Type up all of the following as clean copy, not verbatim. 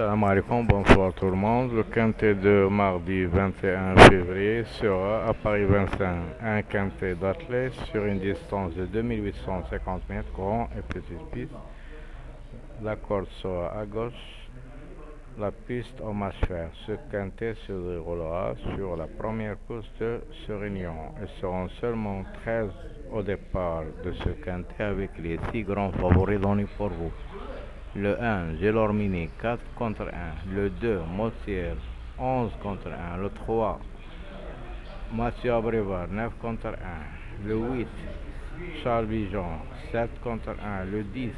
Salam alaikum, bonsoir tout le monde. Le quintet de mardi 21 février sera à Paris 25, un quintet d'athlètes sur une distance de 2850 mètres, grand et petite piste. La corde sera à gauche, la piste au match fer. Ce quintet se déroulera sur la première course de ce réunion. Elles seront seulement 13 au départ de ce quintet avec les 6 grands favoris donnés pour vous. Le 1, Gelormini, 4 contre 1. Le 2, Motier, 11 contre 1. Le 3, Mathieu Abrivard, 9 contre 1. Le 8, Charles Bijon, 7 contre 1. Le 10,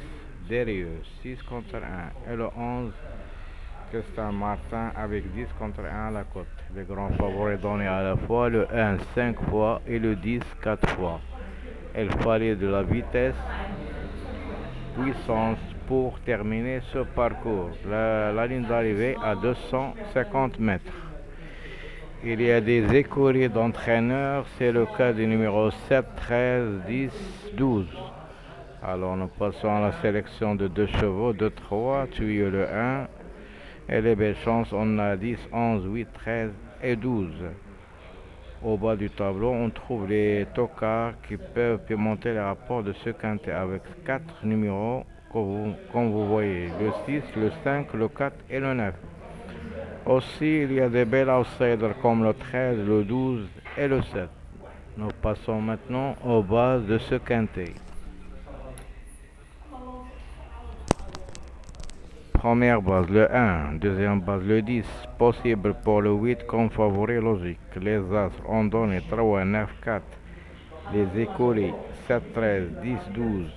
Derieux, 6 contre 1. Et le 11, Christian Martin avec 10 contre 1 à la côte. Les grands favoris donnés à la fois, le 1 5 fois et le 10 4 fois. Il fallait de la vitesse, puissance pour terminer ce parcours. La ligne d'arrivée à 250 mètres. Il y a des écuries d'entraîneurs, c'est le cas du numéro 7, 13, 10, 12. Alors nous passons à la sélection de 2 chevaux, 2, 3, tuyau le 1. Et les belles chances, on a 10, 11, 8, 13 et 12. Au bas du tableau, on trouve les tocards qui peuvent pimenter les rapports de ce quintet avec 4 numéros comme vous voyez, le 6, le 5, le 4 et le 9. Aussi, il y a des belles outsiders comme le 13, le 12 et le 7. Nous passons maintenant aux bases de ce quintet. Première base, le 1. Deuxième base, le 10. Possible pour le 8 comme favori logique. Les Astres ont donné 3, 9, 4. Les écuries 7, 13, 10, 12.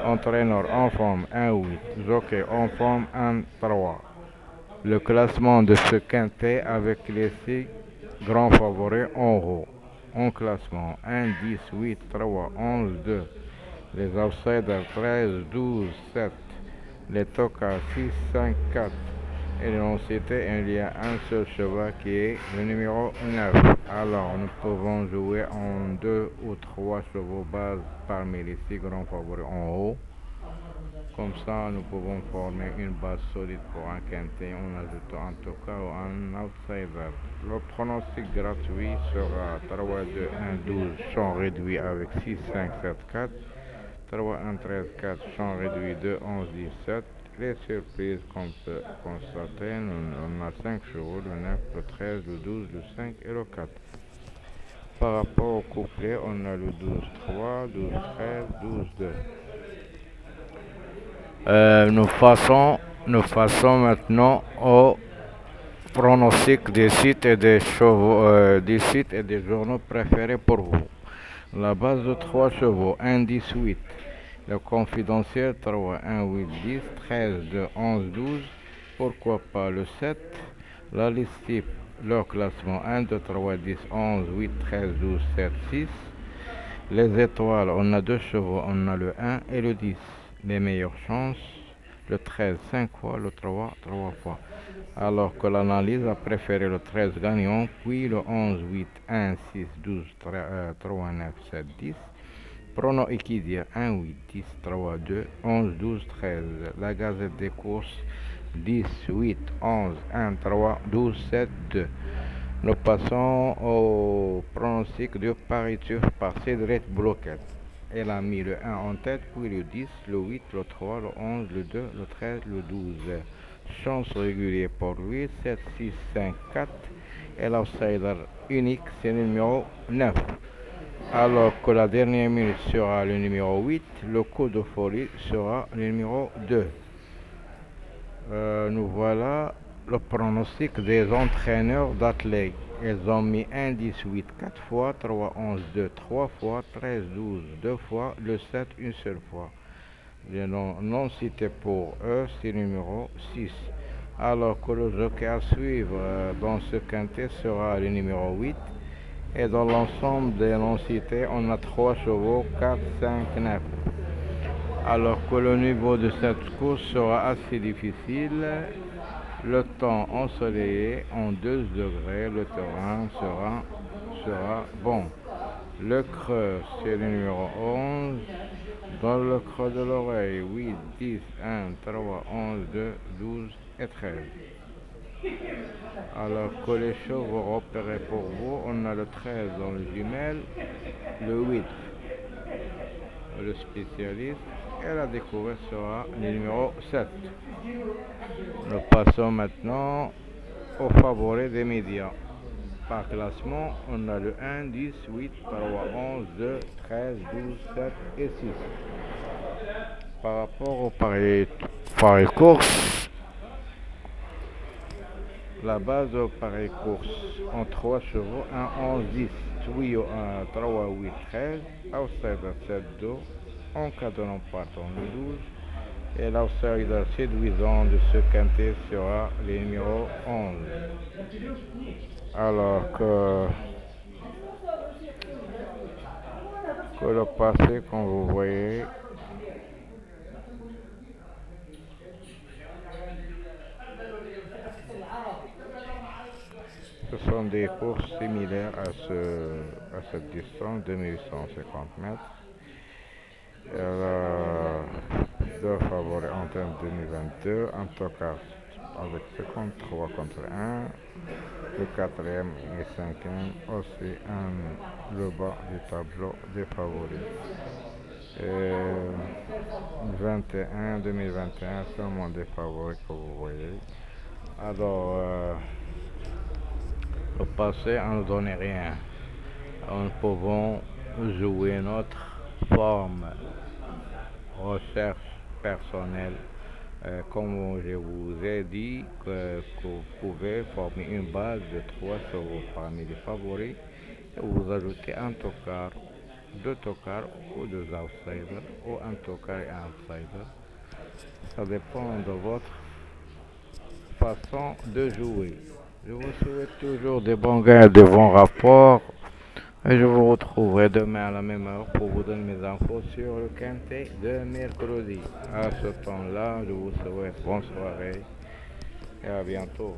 Entraîneur en forme 1, 8. Jockey en forme 1, 3. Le classement de ce quintet avec les 6 grands favoris en haut. En classement 1, 10, 8, 3, 11, 2. Les outsiders 13, 12, 7. Les tocards 6, 5, 4. Et l'on citait, il y a un seul cheval qui est le numéro 9. Alors nous pouvons jouer en 2 ou 3 chevaux base parmi les 6 grands favoris en haut. Comme ça, nous pouvons former une base solide pour un quintet en ajoutant un tocard ou un outsider. Le pronostic gratuit sera 3, 2, 1, 12, champ réduit avec 6, 5, 7, 4. 3, 1, 13, 4, champ réduit 2, 11, 17. Les surprises qu'on peut constater, on a 5 chevaux, le 9, le 13, le 12, le 5 et le 4. Par rapport au couplet, on a le 12, 3, 12, 13, 12, 2. Nous passons maintenant au pronostic des sites et des chevaux, des sites et des journaux préférés pour vous. La base de 3 chevaux, 1, 10, 8. Le confidentiel 3, 1, 8, 10, 13, 2, 11, 12. Pourquoi pas le 7. La liste type, leur classement 1, 2, 3, 10, 11, 8, 13, 12, 7, 6. Les étoiles, on a 2 chevaux, on a le 1 et le 10. Les meilleures chances, le 13 5 fois, le 3 3 fois. Alors que l'analyse a préféré le 13 gagnant, puis le 11, 8, 1, 6, 12, 3, 9, 7, 10. Prono Equidia 1, 8, 10, 3, 2, 11, 12, 13. La Gazette des courses 10, 8, 11, 1, 3, 12, 7, 2. Nous passons au pronostic de Paris Turf par Cédric Bloquet. Elle a mis le 1 en tête, puis le 10, le 8, le 3, le 11, le 2, le 13, le 12. Chance régulière pour lui, 7, 6, 5, 4. Et l'outsider unique, c'est le numéro 9. Alors que la dernière minute sera le numéro 8, le coup de folie sera le numéro 2. Nous voilà le pronostic des entraîneurs d'athlètes. Ils ont mis 1, 10, 8, 4 fois, 3, 11, 2, 3 fois, 13, 12, 2 fois, le 7 une seule fois. Le nom non cité pour eux, c'est le numéro 6. Alors que le jockey à suivre dans ce quintet sera le numéro 8. Et dans l'ensemble des noms cités, on a 3 chevaux, 4, 5, 9. Alors que le niveau de cette course sera assez difficile, le temps ensoleillé en 2 degrés, le terrain sera bon. Le creux, c'est le numéro 11. Dans le creux de l'oreille, 8, 10, 1, 3, 11, 2, 12, et 13. Alors que les chevaux repérés pour vous, on a le 13 dans le jumelle, le 8 le spécialiste et la découverte sera le numéro 7. Nous passons maintenant aux favoris des médias. Par classement, on a le 1, 10, 8, 3, 11, 2, 13, 12, 7 et 6. Par rapport au pareil course, la base au pareil course en 3 chevaux, 1, 11, 10, Twio 1, 3, 8, 13, Outsider 7, 2, en encadrant partant le 12, et l'outsider séduisant de ce quintet sera le numéro 11. Alors que le passé, comme vous voyez, ce sont des courses similaires à cette distance, 2850 mètres. Deux favoris en termes 2022, un tocard avec 53 contre 1, le quatrième et cinquième aussi le bas du tableau des favoris. Et 2021, seulement des favoris que vous voyez. Alors, au passé, on ne donnait rien. Nous pouvons jouer notre forme, recherche personnelle. Comme je vous ai dit, que vous pouvez former une base de 3 chevaux parmi les favoris et vous ajoutez un tocard, deux tocards ou deux outsiders, ou un tocard et un outsider. Ça dépend de votre façon de jouer. Je vous souhaite toujours des bons gains, de bons rapports. Et je vous retrouverai demain à la même heure pour vous donner mes infos sur le quintet de mercredi. À ce temps-là, je vous souhaite bonne soirée et à bientôt.